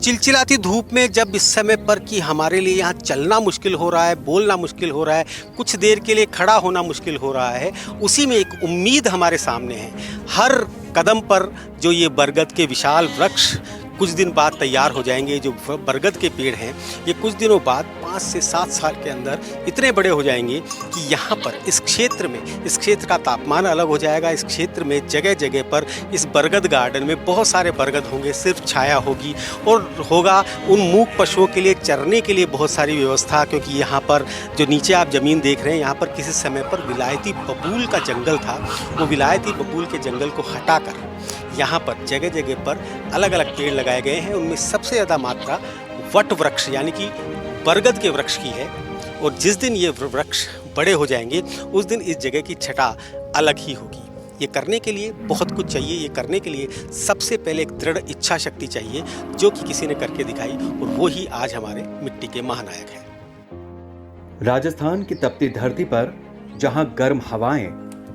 चिलचिलाती धूप में जब इस समय पर कि हमारे लिए यहाँ चलना मुश्किल हो रहा है, बोलना मुश्किल हो रहा है, कुछ देर के लिए खड़ा होना मुश्किल हो रहा है, उसी में एक उम्मीद हमारे सामने है। हर कदम पर जो ये बरगद के विशाल वृक्ष कुछ दिन बाद तैयार हो जाएंगे, जो बरगद के पेड़ हैं ये कुछ दिनों बाद 5 से 7 साल के अंदर इतने बड़े हो जाएंगे कि यहाँ पर इस क्षेत्र का तापमान अलग हो जाएगा। इस क्षेत्र में जगह जगह पर इस बरगद गार्डन में बहुत सारे बरगद होंगे, सिर्फ छाया होगी और होगा उन मूक पशुओं के लिए चरने के लिए बहुत सारी व्यवस्था। क्योंकि यहाँ पर जो नीचे आप ज़मीन देख रहे हैं, यहाँ पर किसी समय पर विलायती बबूल का जंगल था। वो विलायती बबूल के जंगल को हटाकर यहाँ पर जगह जगह पर अलग अलग पेड़ लगाए गए हैं। उनमें सबसे ज़्यादा मात्रा वट वृक्ष यानी कि बरगद के वृक्ष की है। और जिस दिन ये वृक्ष बड़े हो जाएंगे उस दिन इस जगह की छटा अलग ही होगी। ये करने के लिए बहुत कुछ चाहिए। ये करने के लिए सबसे पहले एक दृढ़ इच्छा शक्ति चाहिए, जो कि किसी ने करके दिखाई, और वो ही आज हमारे मिट्टी के महानायक हैं। राजस्थान की तपती धरती पर जहां गर्म हवाएं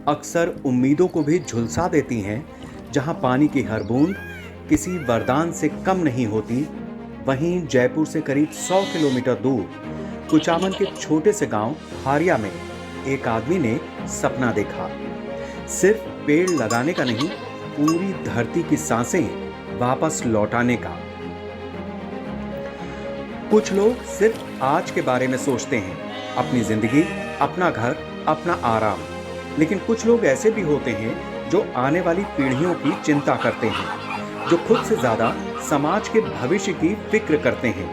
अक्सर उम्मीदों को भी झुलसा देती हैं, जहां पानी की हर बूंद किसी वरदान से कम नहीं होती, वहीं जयपुर से करीब 100 किलोमीटर दूर कुचामन के छोटे से गांव हारिया में एक आदमी ने सपना देखा। सिर्फ पेड़ लगाने का नहीं, पूरी धरती की सांसें वापस लौटाने का। कुछ लोग सिर्फ आज के बारे में सोचते हैं, अपनी जिंदगी, अपना घर, अपना आराम। लेकिन कुछ लोग ऐसे भी होते हैं जो आने वाली पीढ़ियों की चिंता करते हैं, जो खुद से ज्यादा समाज के भविष्य की फिक्र करते हैं।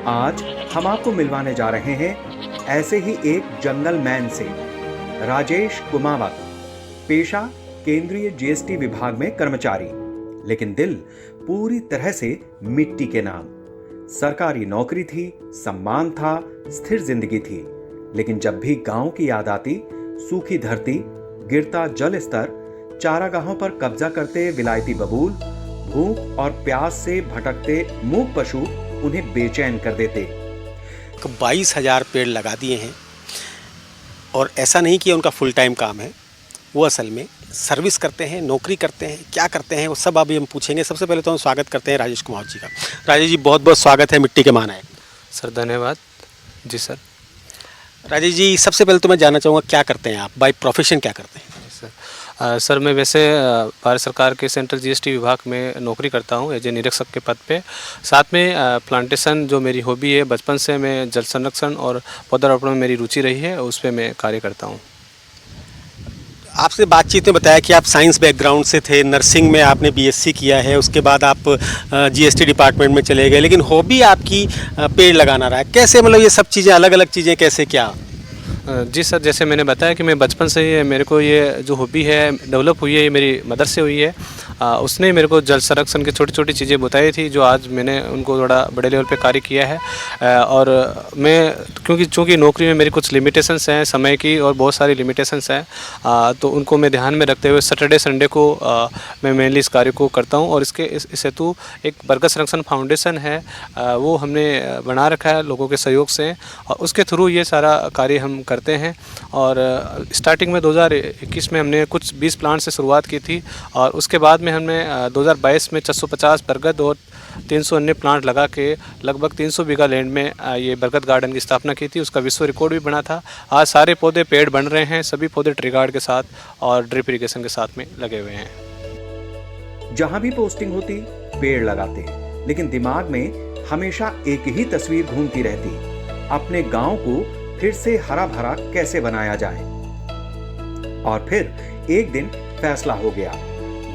आज हम आपको मिलवाने जा रहे हैं ऐसे ही एक जंगल मैन से। राजेश कुमावत, पेशा केंद्रीय जीएसटी विभाग में कर्मचारी, लेकिन दिल पूरी तरह से मिट्टी के नाम। सरकारी नौकरी थी, सम्मान था, स्थिर जिंदगी थी, लेकिन जब भी गांव की याद आती, सूखी धरती, गिरता जल स्तर, चारागाहों पर कब्जा करते विलायती बबूल, भूख और प्यास से भटकते मूक पशु उन्हें बेचैन कर देते। 22,000 पेड़ लगा दिए हैं और ऐसा नहीं कि उनका फुल टाइम काम है। वो असल में सर्विस करते हैं, नौकरी करते हैं, क्या करते हैं वो सब अभी हम पूछेंगे। सबसे पहले तो हम स्वागत करते हैं राजेश कुमार जी का। राजेश जी, बहुत बहुत स्वागत है मिट्टी के महानायक। सर धन्यवाद। जी सर। राजेश जी, सबसे पहले तो मैं जानना चाहूँगा क्या करते हैं आप, बाय प्रोफेशन क्या करते हैं? सर मैं वैसे भारत सरकार के सेंट्रल जीएसटी विभाग में नौकरी करता हूँ एज ए निरीक्षक के पद पे। साथ में प्लांटेशन जो मेरी हॉबी है, बचपन से मैं जल संरक्षण और पौधारोपण में मेरी रुचि रही है, उस पर मैं कार्य करता हूँ। आपसे बातचीत में बताया कि आप साइंस बैकग्राउंड से थे, नर्सिंग में आपने बीएससी किया है, उसके बाद आप जीएसटी डिपार्टमेंट में चले गए, लेकिन हॉबी आपकी पेड़ लगाना रहा है। कैसे, मतलब ये सब चीज़ें, अलग अलग चीज़ें कैसे, क्या? जी सर, जैसे मैंने बताया कि मैं बचपन से ही मेरे को ये जो हॉबी है डेवलप हुई है, ये मेरी मदर से हुई है। उसने मेरे को जल संरक्षण की छोटी छोटी चीज़ें बताई थी, जो आज मैंने उनको थोड़ा बड़े लेवल पे कार्य किया है। और मैं चूँकि नौकरी में मेरी कुछ लिमिटेशंस हैं समय की, और बहुत सारी लिमिटेशंस हैं, तो उनको मैं ध्यान में रखते हुए सैटरडे संडे को मैं मेनली इस कार्य को करता हूँ। और इस हेतु एक बरगद संरक्षण फाउंडेशन है, वो हमने बना रखा है लोगों के सहयोग से, और उसके थ्रू ये सारा कार्य हम करते हैं। और स्टार्टिंग में 2021 में हमने कुछ 20 प्लांट से शुरुआत की थी, और उसके बाद में हमने 2022 में 450 बरगद और 300 अन्य प्लांट लगा के लगभग 300 बीघा लैंड में ये बरगद गार्डन की स्थापना की थी। उसका विश्व रिकॉर्ड भी बना था। आज सारे पौधे पेड़ बन रहे हैं, सभी पौधे ट्री गार्ड के साथ और ड्रिप इरिगेशन के साथ में लगे हुए हैं। जहां भी पोस्टिंग होती, पेड़ लगाते, लेकिन दिमाग में हमेशा एक ही तस्वीर घूमती रहती, अपने गांव को फिर से हरा भरा कैसे बनाया जाए। और फिर एक दिन फैसला हो गया,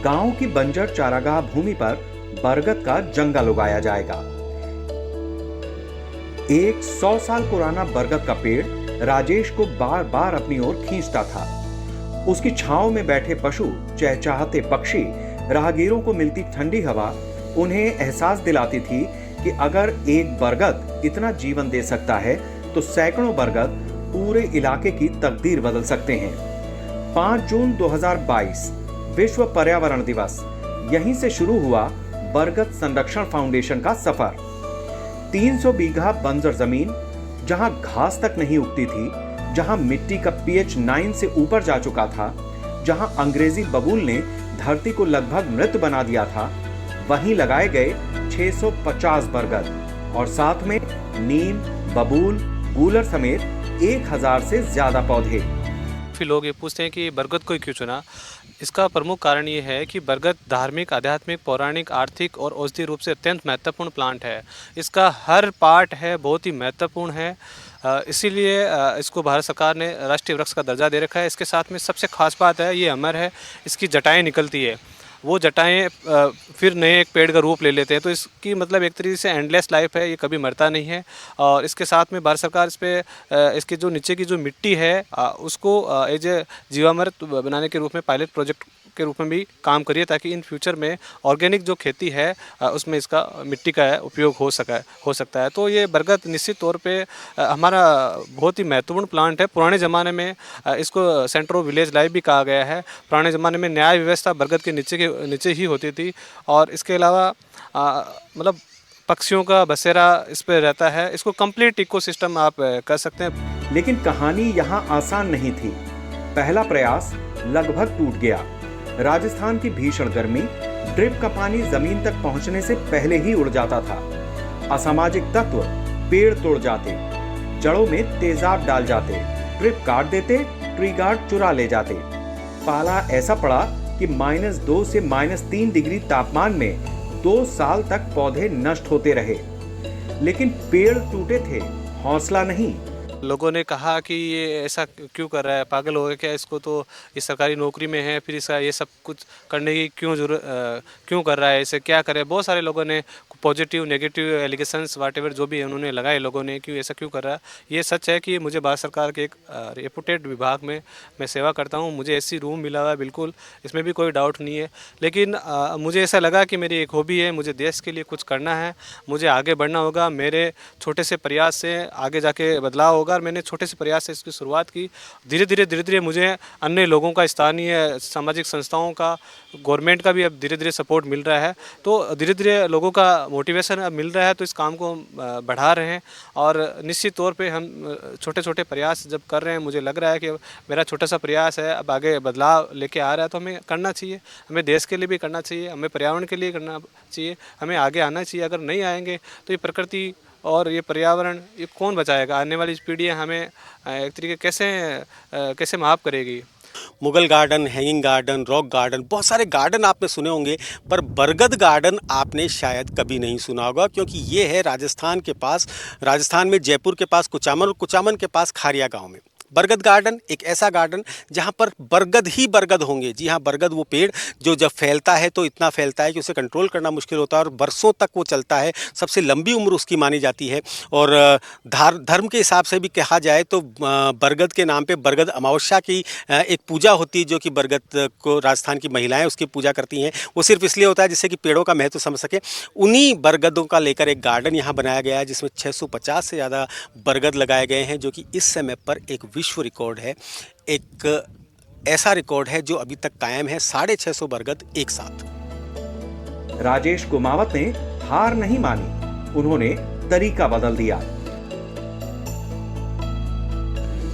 गांव की बंजर चारागाह भूमि पर बरगद का जंगल उगाया जाएगा। एक 100 साल पुराना बरगद का पेड़ राजेश को बार बार अपनी ओर खींचता था। उसकी छांव में बैठे पशु, चहचहाते पक्षी, राहगीरों को मिलती ठंडी हवा उन्हें एहसास दिलाती थी कि अगर एक बरगद इतना जीवन दे सकता है तो सैकड़ों बरगद पूरे इलाके की तकदीर बदल सकते हैं। 5 जून 2022 विश्व पर्यावरण दिवस, यहीं से शुरू हुआ बरगद संरक्षण फाउंडेशन का सफर। 300 बीघा बंजर जमीन, जहां घास तक नहीं उगती थी, जहां मिट्टी का पीएच 9 से ऊपर जा चुका था, जहां अंग्रेजी बबूल ने धरती को लगभग मृत बना दिया था, वहीं लगाए गए 650 बरगद और साथ में नीम, बबूल, गूलर समेत 1000 से ज्यादा पौधे। फिर लोग ये पूछते हैं कि बरगद को क्यों चुना। इसका प्रमुख कारण ये है कि बरगद धार्मिक, आध्यात्मिक, पौराणिक, आर्थिक और औषधीय रूप से अत्यंत महत्वपूर्ण प्लांट है। इसका हर पार्ट है बहुत ही महत्वपूर्ण है। इसीलिए इसको भारत सरकार ने राष्ट्रीय वृक्ष का दर्जा दे रखा है। इसके साथ में सबसे खास बात है, ये अमर है। इसकी जटाएं निकलती है, वो जटाएं फिर नए एक पेड़ का रूप ले लेते हैं। तो इसकी मतलब एक तरीके से एंडलेस लाइफ है, ये कभी मरता नहीं है। और इसके साथ में भारत सरकार इस पे इसके जो नीचे की जो मिट्टी है उसको एज ए जीवामृत बनाने के रूप में पायलट प्रोजेक्ट के रूप में भी काम करिए, ताकि इन फ्यूचर में ऑर्गेनिक जो खेती है उसमें इसका मिट्टी का उपयोग हो सकता है। तो ये बरगद निश्चित तौर पे हमारा बहुत ही महत्वपूर्ण प्लांट है। पुराने ज़माने में इसको सेंटर ऑफ विलेज लाइफ भी कहा गया है। पुराने ज़माने में न्याय व्यवस्था बरगद के नीचे ही होती थी। और इसके अलावा मतलब पक्षियों का बसेरा इस पर रहता है। इसको कंप्लीट इकोसिस्टम आप कह सकते हैं। लेकिन कहानी यहाँ आसान नहीं थी। पहला प्रयास लगभग टूट गया। राजस्थान की भीषण गर्मी, ड्रिप का पानी जमीन तक पहुंचने से पहले ही उड़ जाता था। असामाजिक तत्व पेड़ तोड़ जाते, जड़ों में तेजाब डाल जाते, ड्रिप काट देते, ट्री गार्ड चुरा ले जाते। पाला ऐसा पड़ा कि -2 से -3 डिग्री तापमान में 2 साल तक पौधे नष्ट होते रहे। लेकिन पेड़ टूटे थे, हौसला नहीं। लोगों ने कहा कि ये ऐसा क्यों कर रहा है, पागल हो गया क्या, इसको तो ये सरकारी नौकरी में है, फिर इसका ये सब कुछ करने की क्यों कर रहा है, इसे क्या करे। बहुत सारे लोगों ने पॉजिटिव नेगेटिव एलिगेशंस वाटेवर जो भी उन्होंने लगाए लोगों ने, क्यों ऐसा क्यों कर रहा है। ये सच है कि मुझे भारत सरकार के एक रेपुटेड विभाग में मैं सेवा करता हूँ, मुझे ऐसी रूम मिला हुआ है, बिल्कुल इसमें भी कोई डाउट नहीं है। लेकिन मुझे ऐसा लगा कि मेरी एक हॉबी है, मुझे देश के लिए कुछ करना है, मुझे आगे बढ़ना होगा। मेरे छोटे से प्रयास से आगे जाके बदलाव होगा। और मैंने छोटे से प्रयास से इसकी शुरुआत की। धीरे धीरे मुझे अन्य लोगों का, स्थानीय सामाजिक संस्थाओं का, गवर्नमेंट का भी अब धीरे धीरे सपोर्ट मिल रहा है। तो धीरे धीरे लोगों का मोटिवेशन अब मिल रहा है, तो इस काम को बढ़ा रहे हैं। और निश्चित तौर पे हम छोटे छोटे प्रयास जब कर रहे हैं, मुझे लग रहा है कि मेरा छोटा सा प्रयास है, अब आगे बदलाव लेके आ रहा है। तो हमें करना चाहिए, हमें देश के लिए भी करना चाहिए, हमें पर्यावरण के लिए करना चाहिए, हमें आगे आना चाहिए। अगर नहीं आएंगे तो ये प्रकृति और ये पर्यावरण ये कौन बचाएगा। आने वाली पीढ़ियाँ हमें एक तरीके कैसे माफ़ करेगी। Mughal garden, hanging garden, rock garden, बहुत सारे गार्डन आपने सुने होंगे, पर बरगद गार्डन आपने शायद कभी नहीं सुना होगा, क्योंकि ये है राजस्थान में जयपुर के पास कुचामन, और कुचामन के पास खारिया गांव में। बरगद गार्डन एक ऐसा गार्डन जहाँ पर बरगद ही बरगद होंगे। जी हाँ, बरगद वो पेड़ जो जब फैलता है तो इतना फैलता है कि उसे कंट्रोल करना मुश्किल होता है और बरसों तक वो चलता है। सबसे लंबी उम्र उसकी मानी जाती है। और धर्म के हिसाब से भी कहा जाए तो बरगद के नाम पे बरगद अमावस्या की एक पूजा होती है, जो कि बरगद को राजस्थान की महिलाएँ उसकी पूजा करती हैं। वो सिर्फ इसलिए होता है जिससे कि पेड़ों का महत्व समझ सके। उन्हीं बरगदों का लेकर एक गार्डन यहाँ बनाया गया है, जिसमें 650 से ज़्यादा बरगद लगाए गए हैं, जो कि इस समय पर एक विश्व रिकॉर्ड है। एक ऐसा रिकॉर्ड है जो अभी तक कायम है, 650 बरगद एक साथ। राजेश कुमावत ने हार नहीं मानी, उन्होंने तरीका बदल दिया।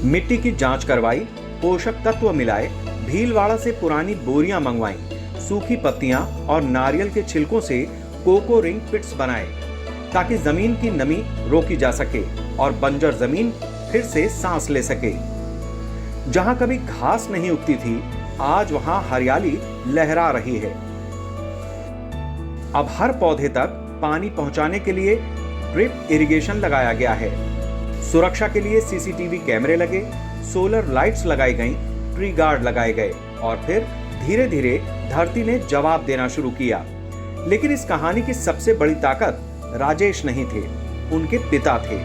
मिट्टी की जांच करवाई, पोषक तत्व मिलाए, भीलवाड़ा से पुरानी बोरियां मंगवाई, सूखी पत्तियां और नारियल के छिलकों से कोको रिंग पिट्स बनाए, ताकि जमीन की नमी रोकी जा सके और बंजर जमीन फिर से सांस ले सके। जहां कभी घास नहीं उगती थी, आज वहां हरियाली लहरा रही है। अब हर पौधे तक पानी पहुंचाने के लिए ड्रिप इरिगेशन लगाया गया है। सुरक्षा के लिए सीसीटीवी कैमरे लगे, सोलर लाइट्स लगाई गईं, ट्री गार्ड लगाए गए और फिर धीरे धीरे धरती ने जवाब देना शुरू किया। लेकिन इस कहानी की सबसे बड़ी ताकत राजेश नहीं थे, उनके पिता थे।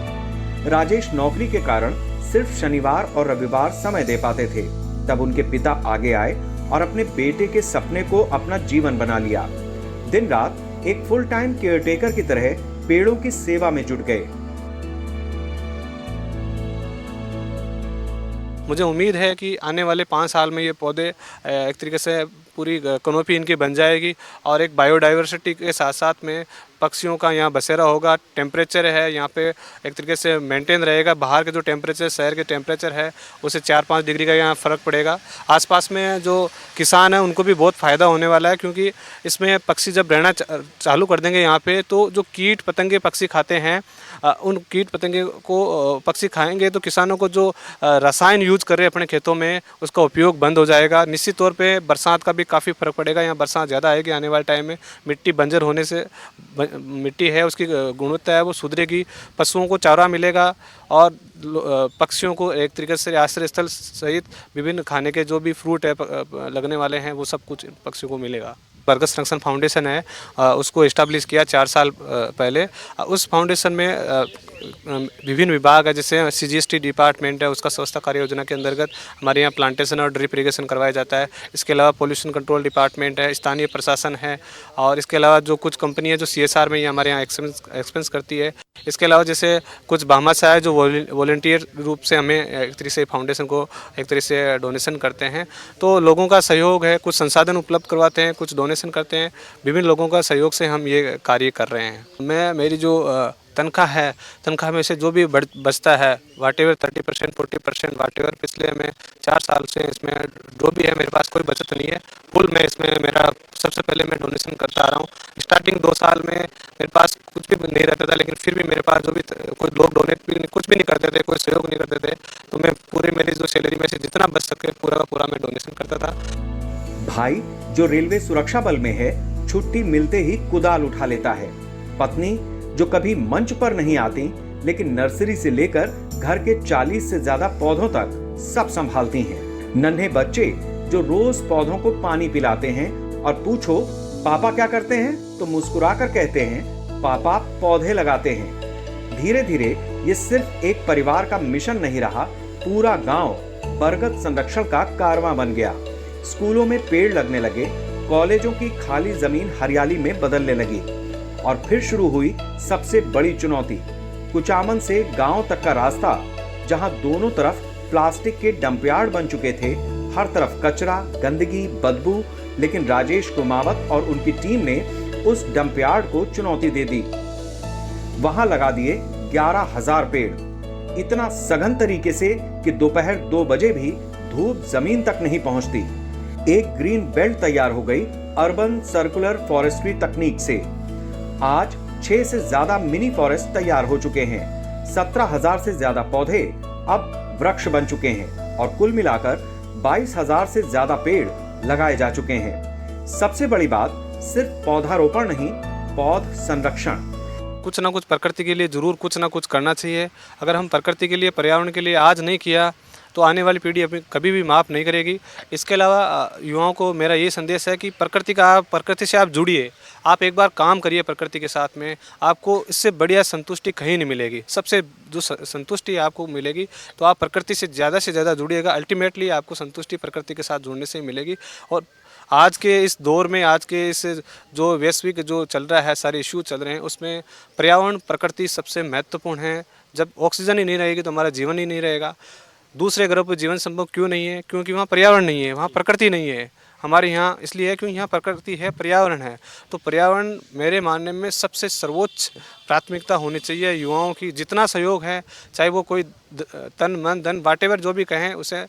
राजेश नौकरी के कारण सिर्फ शनिवार और रविवार समय दे पाते थे। तब उनके पिता आगे आए और अपने बेटे के सपने को अपना जीवन बना लिया। दिन रात एक फुल टाइम केयरटेकर की तरह पेड़ों की सेवा में जुट गए। मुझे उम्मीद है कि आने वाले 5 साल में ये पौधे एक तरीके से पूरी कनोपी इनकी बन जाएगी और एक बायोडाइवर्सिटी के साथ साथ में पक्षियों का यहाँ बसेरा होगा। टेम्परेचर है यहाँ पे एक तरीके से मेंटेन रहेगा। बाहर के जो टेम्परेचर शहर के टेम्परेचर है उससे 4-5 डिग्री का यहाँ फ़र्क पड़ेगा। आसपास में जो किसान हैं उनको भी बहुत फ़ायदा होने वाला है, क्योंकि इसमें पक्षी जब रहना चालू कर देंगे यहाँ पे तो जो कीट पतंगे पक्षी खाते हैं उन कीट पतंगे को पक्षी खाएंगे तो किसानों को जो रसायन यूज कर रहे हैं अपने खेतों में उसका उपयोग बंद हो जाएगा। निश्चित तौर पे बरसात का भी काफ़ी फ़र्क पड़ेगा। यहाँ बरसात ज़्यादा आएगी आने वाले टाइम में। मिट्टी बंजर होने से मिट्टी है उसकी गुणवत्ता है वो सुधरेगी, पशुओं को चारा मिलेगा और पक्षियों को एक तरीके से आश्रय स्थल सहित विभिन्न खाने के जो भी फ्रूट है लगने वाले हैं वो सब कुछ पक्षियों को मिलेगा। बरगद संरक्षण फाउंडेशन है, उसको इस्टेब्लिश किया 4 साल पहले। उस फाउंडेशन में विभिन्न विभाग है, जैसे CGST डिपार्टमेंट है, उसका स्वच्छता कार्य योजना के अंतर्गत हमारे यहाँ प्लांटेशन और ड्रिप इरीगेशन करवाया जाता है। इसके अलावा पोल्यूशन कंट्रोल डिपार्टमेंट है, स्थानीय प्रशासन है और इसके अलावा जो कुछ कंपनी है जो CSR में ही हमारे यहाँ एक्सपेंस करती है। इसके अलावा जैसे कुछ भामाशाह है जो वॉलंटियर रूप से हमें एक तरीके से फाउंडेशन को एक तरीके से डोनेशन करते हैं। तो लोगों का सहयोग है, कुछ संसाधन उपलब्ध करवाते हैं, कुछ डोनेशन करते हैं। विभिन्न लोगों का सहयोग से हम ये कार्य कर रहे हैं। मेरी जो तनख्वाह में से जो भी बचता है वाटेवर 30% 40% वाटेवर, पिछले में 4 साल से इसमें जो भी है मेरे पास कोई बचत नहीं है। फुल मैं इसमें मेरा सबसे पहले मैं डोनेशन करता आ रहा हूँ। स्टार्टिंग 2 साल में मेरे पास कुछ भी नहीं रहता था, लेकिन फिर भी मेरे पास जो भी कोई लोग डोनेट भी कुछ भी नहीं करते थे, कोई सहयोग नहीं करते थे, तो मैं पूरे मेरी जो सैलरी में से जितना बच सके पूरा का पूरा मैं डोनेशन करता था। भाई जो रेलवे सुरक्षा बल में है छुट्टी मिलते ही कुदाल उठा लेता है। पत्नी जो कभी मंच पर नहीं आती लेकिन नर्सरी से लेकर घर के 40 से ज्यादा पौधों तक सब संभालती हैं। नन्हे बच्चे जो रोज पौधों को पानी पिलाते हैं और पूछो पापा क्या करते हैं तो मुस्कुराकर कहते हैं पापा पौधे लगाते हैं। धीरे धीरे ये सिर्फ एक परिवार का मिशन नहीं रहा, पूरा गांव बरगद संरक्षण का कारवां बन गया। स्कूलों में पेड़ लगने लगे, कॉलेजों की खाली जमीन हरियाली में बदलने लगी और फिर शुरू हुई सबसे बड़ी चुनौती, कुचामन से गांव तक का रास्ता जहां दोनों तरफ प्लास्टिक के डंपयार्ड बन चुके थे, हर तरफ कचरा, गंदगी, बदबू। लेकिन राजेश कुमावत और उनकी टीम ने उस डंपयार्ड को चुनौती दे दी। वहां लगा दिए 11,000 पेड़, इतना सघन तरीके से कि दोपहर 2 बजे भी धूप जमीन तक नहीं पहुंचती। एक ग्रीन बेल्ट तैयार हो गई अर्बन सर्कुलर फॉरेस्ट्री तकनीक से। आज 6 से ज्यादा मिनी फॉरेस्ट तैयार हो चुके हैं। 17,000 से ज्यादा पौधे अब वृक्ष बन चुके हैं और कुल मिलाकर 22,000 से ज्यादा पेड़ लगाए जा चुके हैं। सबसे बड़ी बात सिर्फ पौधारोपण नहीं, पौध संरक्षण। कुछ ना कुछ प्रकृति के लिए जरूर कुछ ना कुछ करना चाहिए। अगर हम प्रकृति के लिए, पर्यावरण के लिए आज नहीं किया तो आने वाली पीढ़ी अपनी कभी भी माफ़ नहीं करेगी। इसके अलावा युवाओं को मेरा ये संदेश है कि प्रकृति से आप जुड़िए। आप एक बार काम करिए प्रकृति के साथ में, आपको इससे बढ़िया संतुष्टि कहीं नहीं मिलेगी। सबसे जो संतुष्टि आपको मिलेगी तो आप प्रकृति से ज़्यादा जुड़िएगा। अल्टीमेटली आपको संतुष्टि प्रकृति के साथ जुड़ने से मिलेगी। और आज के इस दौर में, आज के इस जो वैश्विक जो चल रहा है, सारे इश्यू चल रहे हैं, उसमें पर्यावरण प्रकृति सबसे महत्वपूर्ण है। जब ऑक्सीजन ही नहीं रहेगी तो हमारा जीवन ही नहीं रहेगा। दूसरे ग्रह पर जीवन संभव क्यों नहीं है? क्योंकि वहाँ पर्यावरण नहीं है, वहाँ प्रकृति नहीं है। हमारे यहाँ इसलिए है क्योंकि यहाँ प्रकृति है, पर्यावरण है। तो पर्यावरण मेरे मानने में सबसे सर्वोच्च प्राथमिकता होनी चाहिए। युवाओं की जितना सहयोग है, चाहे वो कोई तन मन धन वाटेवर जो भी कहें, उसे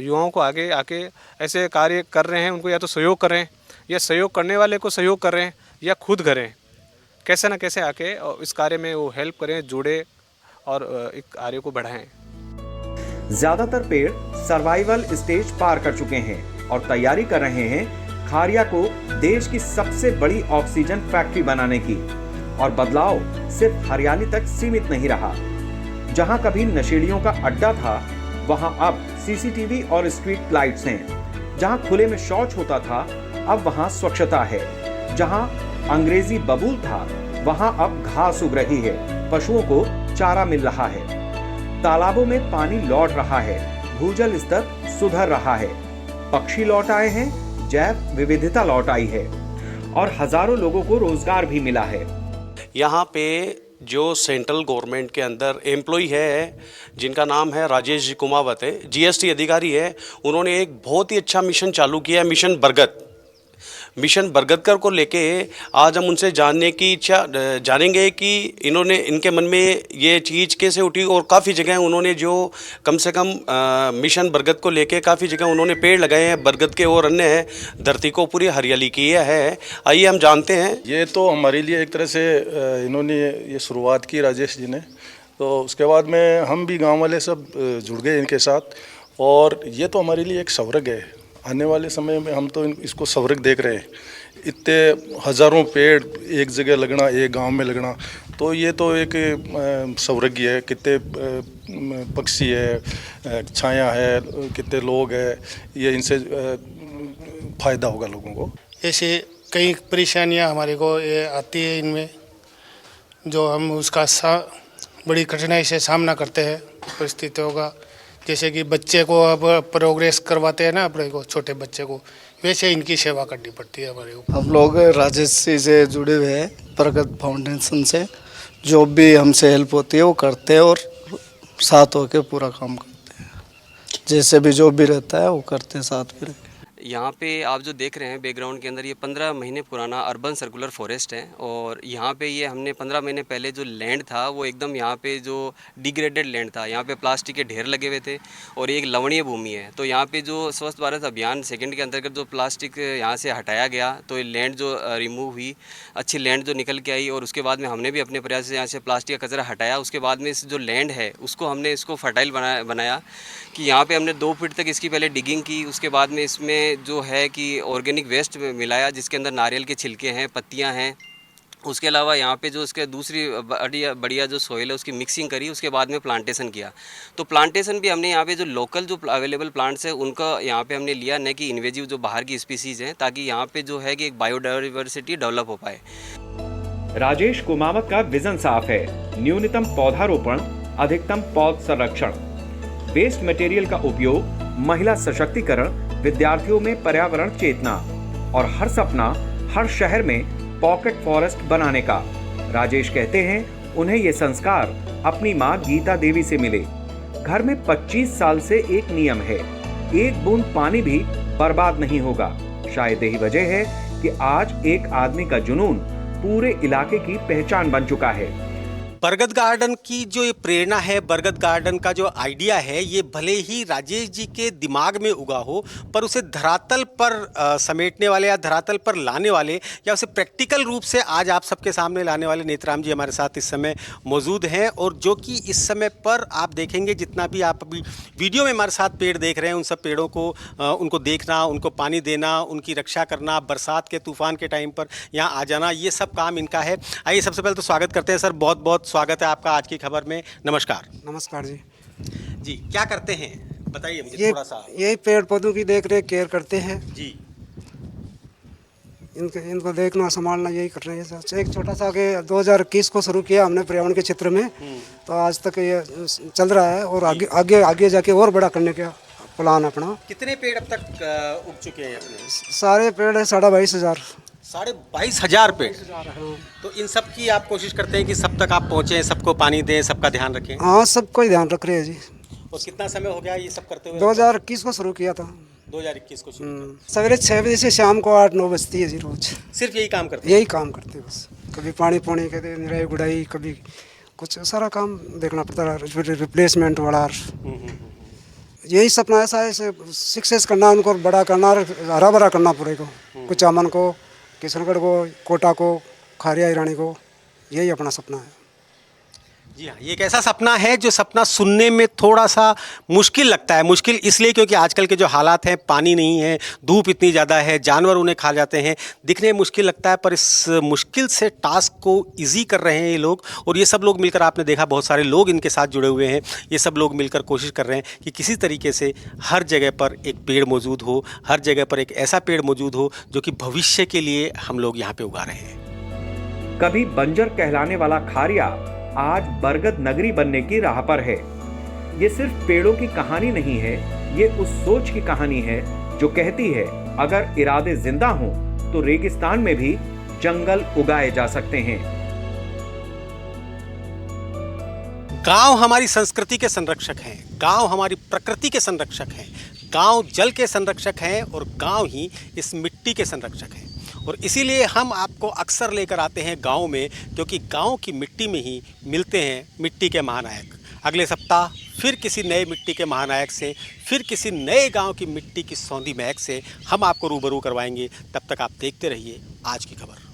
युवाओं को आगे आके ऐसे कार्य कर रहे हैं उनको या तो सहयोग करें, या सहयोग करने वाले को सहयोग करें, या खुद करें। कैसे ना कैसे आके इस कार्य में वो हेल्प करें, जुड़े और एक कार्य को बढ़ाएं। ज्यादातर पेड़ सर्वाइवल स्टेज पार कर चुके हैं और तैयारी कर रहे हैं खारिया को देश की सबसे बड़ी ऑक्सीजन फैक्ट्री बनाने की। और बदलाव सिर्फ हरियाली तक सीमित नहीं रहा। जहां कभी नशेड़ियों का अड्डा था, वहां अब CCTV और स्ट्रीट लाइट्स हैं। जहां खुले में शौच होता था, अब वहां स्वच्छता है। जहां अंग्रेजी बबूल था, वहां अब घास उग रही है, पशुओं को चारा मिल रहा है, तालाबों में पानी लौट रहा है, भूजल स्तर सुधर रहा है, पक्षी लौट आए हैं, जैव विविधता लौट आई है और हजारों लोगों को रोजगार भी मिला है। यहाँ पे जो सेंट्रल गवर्नमेंट के अंदर एम्प्लॉय है जिनका नाम है राजेश जी कुमावत है, GST अधिकारी है, उन्होंने एक बहुत ही अच्छा मिशन चालू किया है, मिशन बरगद। मिशन बरगदकर को लेके आज हम उनसे जानेंगे कि इनके मन में ये चीज़ कैसे उठी, और काफ़ी जगह उन्होंने जो कम से कम मिशन बरगद को लेके काफ़ी जगह उन्होंने पेड़ लगाए हैं, बरगद के और अन्य धरती को पूरी हरियाली की है। आइए हम जानते हैं। ये तो हमारे लिए एक तरह से इन्होंने ये शुरुआत की राजेश जी ने, तो उसके बाद में हम भी गांव वाले सब जुड़ गए इनके साथ, और ये तो हमारे लिए एक स्वर्ग है। आने वाले समय में हम तो इसको स्वर्ग देख रहे हैं। इतने हज़ारों पेड़ एक जगह लगना, एक गांव में लगना, तो ये तो एक स्वर्ग ही है। कितने पक्षी है, छाया है, कितने लोग हैं, ये इनसे फ़ायदा होगा लोगों को। ऐसे कई परेशानियां हमारे को ये आती है इनमें, जो हम उसका बड़ी कठिनाई से सामना करते हैं परिस्थितियों का। जैसे कि बच्चे को अब प्रोग्रेस करवाते हैं ना अपने को, छोटे बच्चे को, वैसे इनकी सेवा करनी पड़ती है हमारे को। हम लोग राजेश जी से जुड़े हुए हैं, प्रगत फाउंडेशन से। जो भी हमसे हेल्प होती है वो करते हैं और साथ होके पूरा काम करते हैं। जैसे भी जो भी रहता है वो करते हैं साथ में। यहाँ पे आप जो देख रहे हैं बैकग्राउंड के अंदर, ये 15 महीने पुराना अर्बन सर्कुलर फॉरेस्ट है। और यहाँ पे ये हमने 15 महीने पहले जो लैंड था वो एकदम यहाँ पे जो डिग्रेडेड लैंड था, यहाँ पे प्लास्टिक के ढेर लगे हुए थे और एक लवणीय भूमि है। तो यहाँ पे जो स्वच्छ भारत अभियान सेकंड के अंतर्गत जो प्लास्टिक यहाँ से हटाया गया, तो ये लैंड जो रिमूव हुई, अच्छी लैंड जो निकल के आई। और उसके बाद में हमने भी अपने प्रयास से यहाँ से प्लास्टिक का कचरा हटाया। उसके बाद में इस जो लैंड है उसको हमने इसको फर्टाइल बनाया कि यहाँ पे हमने 2 फीट तक इसकी पहले डिगिंग की। उसके बाद में इसमें जो है कि ऑर्गेनिक वेस्ट मिलाया, जिसके अंदर नारियल के छिलके हैं, पत्तियां हैं। उसके अलावा यहाँ पे जो इसके दूसरी बढ़िया जो सोइल है उसकी मिक्सिंग करी। उसके बाद में प्लांटेशन किया। तो प्लांटेशन भी हमने यहाँ पे जो लोकल जो अवेलेबल प्लांट्स है उनका यहाँ पे हमने लिया, न कि इन्वेजिव जो बाहर की स्पीसीज़ हैं, ताकि यहाँ पे जो है कि एक बायोडाइवर्सिटी डेवलप हो पाए। राजेश कुमावत का विजन साफ है, न्यूनतम पौधारोपण, अधिकतम पौध संरक्षण, वेस्ट मटेरियल का उपयोग, महिला सशक्तिकरण, विद्यार्थियों में पर्यावरण चेतना और हर सपना हर शहर में पॉकेट फॉरेस्ट बनाने का। राजेश कहते हैं उन्हें ये संस्कार अपनी मां गीता देवी से मिले। घर में 25 साल से एक नियम है, एक बूंद पानी भी बर्बाद नहीं होगा। शायद यही वजह है कि आज एक आदमी का जुनून पूरे इलाके की पहचान बन चुका है। बरगद गार्डन की जो ये प्रेरणा है, बरगद गार्डन का जो आइडिया है, ये भले ही राजेश जी के दिमाग में उगा हो, पर उसे धरातल पर समेटने वाले या धरातल पर लाने वाले या उसे प्रैक्टिकल रूप से आज आप सबके सामने लाने वाले नेत्राम जी हमारे साथ इस समय मौजूद हैं। और जो कि इस समय पर आप देखेंगे, जितना भी आप अभी वीडियो में हमारे साथ पेड़ देख रहे हैं, उन सब पेड़ों को उनको देखना, उनको पानी देना, उनकी रक्षा करना, बरसात के तूफान के टाइम पर यहाँ आ जाना, ये सब काम इनका है। आइए सबसे पहले तो स्वागत करते हैं सर, बहुत बहुत स्वागत है आपका आज की खबर में। नमस्कार। नमस्कार जी। जी क्या करते हैं बताइए मुझे ये थोड़ा सा। यही पेड़ पौधों की देख रेख केयर करते हैं जी। इनको देखना संभालना यही कर रहे हैं। एक छोटा सा आगे 2021 को शुरू किया हमने पर्यावरण के क्षेत्र में, तो आज तक ये चल रहा है और आगे जाके और बड़ा करने का प्लान अपना। कितने पेड़ अब तक उग चुके हैं अपने? सारे पेड़ है 22,500। 22,500 पेड़। तो इन सब की आप कोशिश करते हैं कि सब तक आप पहुँचें, सबको पानी दें, सबका ध्यान रखें? हाँ, सबको ही ध्यान रख रहे हैं जी। और कितना समय हो गया ये सब करते हुए? 2021 को शुरू किया था। 2021 को शुरू। सवेरे 6 बजे से शाम को 8-9 बजती है जी रोज। सिर्फ यही काम करते हैं? यही काम करते हैं बस। कभी पानी कहते निराई गुड़ाई, कभी कुछ सारा काम देखना पड़ता है, रिप्लेसमेंट वाला। यही सपना ऐसा है, सक्सेस करना, उनको बड़ा करना, हरा भरा करना पड़ेगा। कुछ अमन को, किशनगढ़ को, कोटा को, खारिया ईरानी को, यही अपना सपना है। जी हाँ, ये एक ऐसा सपना है जो सपना सुनने में थोड़ा सा मुश्किल लगता है। मुश्किल इसलिए क्योंकि आजकल के जो हालात हैं, पानी नहीं है, धूप इतनी ज़्यादा है, जानवर उन्हें खा जाते हैं, दिखने में मुश्किल लगता है। पर इस मुश्किल से टास्क को इजी कर रहे हैं ये लोग। और ये सब लोग मिलकर, आपने देखा बहुत सारे लोग इनके साथ जुड़े हुए हैं, ये सब लोग मिलकर कोशिश कर रहे हैं कि किसी तरीके से हर जगह पर एक पेड़ मौजूद हो, हर जगह पर एक ऐसा पेड़ मौजूद हो जो कि भविष्य के लिए हम लोग यहाँ पर उगा रहे हैं। कभी बंजर कहलाने वाला खारिया आज बरगद नगरी बनने की राह पर है। ये सिर्फ पेड़ों की कहानी नहीं है, ये उस सोच की कहानी है जो कहती है अगर इरादे जिंदा हों तो रेगिस्तान में भी जंगल उगाए जा सकते हैं। गांव हमारी संस्कृति के संरक्षक हैं, गांव हमारी प्रकृति के संरक्षक हैं, गांव जल के संरक्षक हैं और गांव ही इस मिट्टी के संरक्षक हैं। और इसीलिए हम आपको अक्सर लेकर आते हैं गांव में, क्योंकि गांव की मिट्टी में ही मिलते हैं मिट्टी के महानायक। अगले सप्ताह फिर किसी नए मिट्टी के महानायक से, फिर किसी नए गांव की मिट्टी की सौंधी महक से हम आपको रूबरू करवाएंगे। तब तक आप देखते रहिए आज की खबर।